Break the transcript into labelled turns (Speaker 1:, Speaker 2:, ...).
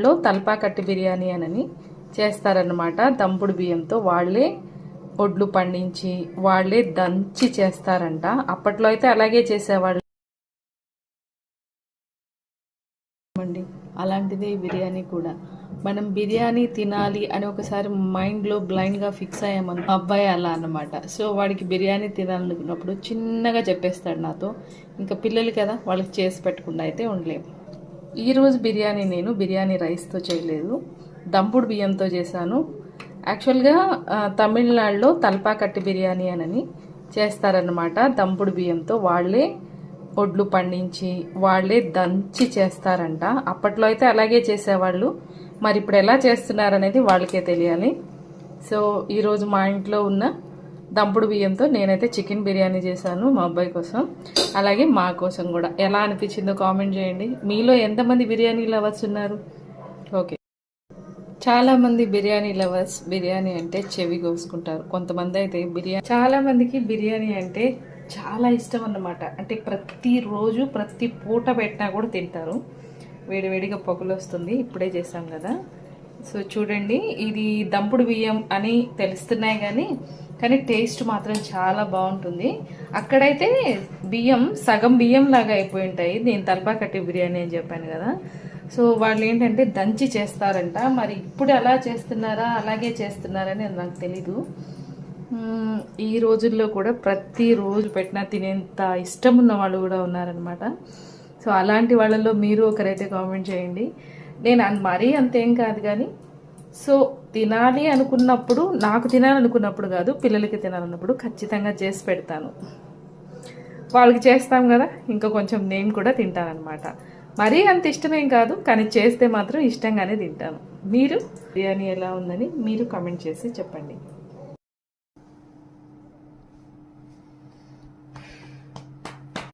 Speaker 1: లో తల్పాకట్టు బిర్యానీ అని చేస్తారనమాట. దంపుడు బియ్యంతో వాళ్ళే ఒడ్లు పండించి వాళ్ళే దంచి చేస్తారంట. అప్పట్లో అయితే అలాగే చేసేవాళ్ళు అండి. అలాంటిదే బిర్యానీ కూడా. మనం బిర్యానీ తినాలి అని ఒకసారి మైండ్లో బ్లైండ్గా ఫిక్స్ అయ్యామని అబ్బాయి అలా అన్నమాట. సో వాడికి బిర్యానీ తినాలనుకున్నప్పుడు చిన్నగా చెప్పేస్తాడు నాతో. ఇంకా పిల్లలు కదా, వాళ్ళకి చేసి పెట్టకుండా అయితే ఉండలేము. ఈరోజు బిర్యానీ నేను బిర్యానీ రైస్తో చేయలేదు, దంపుడు బియ్యంతో చేశాను. యాక్చువల్గా తమిళనాడులో తల్పాకట్టు బిర్యానీ అని చేస్తారనమాట. దంపుడు బియ్యంతో వాళ్ళే ఒడ్లు పండించి వాళ్ళే దంచి చేస్తారంట. అప్పట్లో అయితే అలాగే చేసేవాళ్ళు. మరి ఇప్పుడు ఎలా చేస్తున్నారనేది వాళ్ళకే తెలియాలి. సో ఈరోజు మా ఇంట్లో ఉన్న దంపుడు బియ్యంతో నేనైతే చికెన్ బిర్యానీ చేశాను మా అబ్బాయి కోసం, అలాగే మా కోసం కూడా. ఎలా అనిపించిందో కామెంట్ చేయండి. మీలో ఎంతమంది బిర్యానీ లవర్స్ ఉన్నారు? ఓకే, చాలామంది బిర్యానీ లవర్స్ బిర్యానీ అంటే చెవి కోసుకుంటారు. కొంతమంది అయితే చాలా మందికి బిర్యానీ అంటే చాలా ఇష్టం అన్నమాట. అంటే ప్రతిరోజు ప్రతి పూట పెట్టినా కూడా తింటారు. వేడివేడిగా పొగలు వస్తుంది, ఇప్పుడే చేసాం కదా. సో చూడండి, ఇది దంపుడు బియ్యం అని తెలుస్తున్నాయి కానీ టేస్ట్ మాత్రం చాలా బాగుంటుంది. అక్కడైతే బియ్యం సగం బియ్యం లాగా అయిపోయి ఉంటాయి. నేను తల్పాకట్టు బిర్యానీ అని చెప్పాను కదా. సో వాళ్ళు ఏంటంటే దంచి చేస్తారంట. మరి ఇప్పుడు ఎలా చేస్తున్నారా అలాగే చేస్తున్నారని నాకు తెలీదు. ఈ రోజుల్లో కూడా ప్రతిరోజు పెట్టినా తినేంత ఇష్టం ఉన్న వాళ్ళు కూడా ఉన్నారనమాట. సో అలాంటి వాళ్ళలో మీరు ఒకరైతే కామెంట్ చేయండి. నేను మరీ అంతేం కాదు కానీ, సో తినాలి అనుకున్నప్పుడు, నాకు తినాలనుకున్నప్పుడు కాదు, పిల్లలకి తినాలన్నప్పుడు ఖచ్చితంగా చేసి పెడతాను. వాళ్ళకి చేస్తాం కదా, ఇంకా కొంచెం నేను కూడా తింటానమాట. మరీ అంత ఇష్టమేం కాదు, కానీ చేస్తే మాత్రం ఇష్టంగానే తింటాను. మీరు బిర్యానీ ఎలా ఉందని మీరు కామెంట్ చేసి చెప్పండి.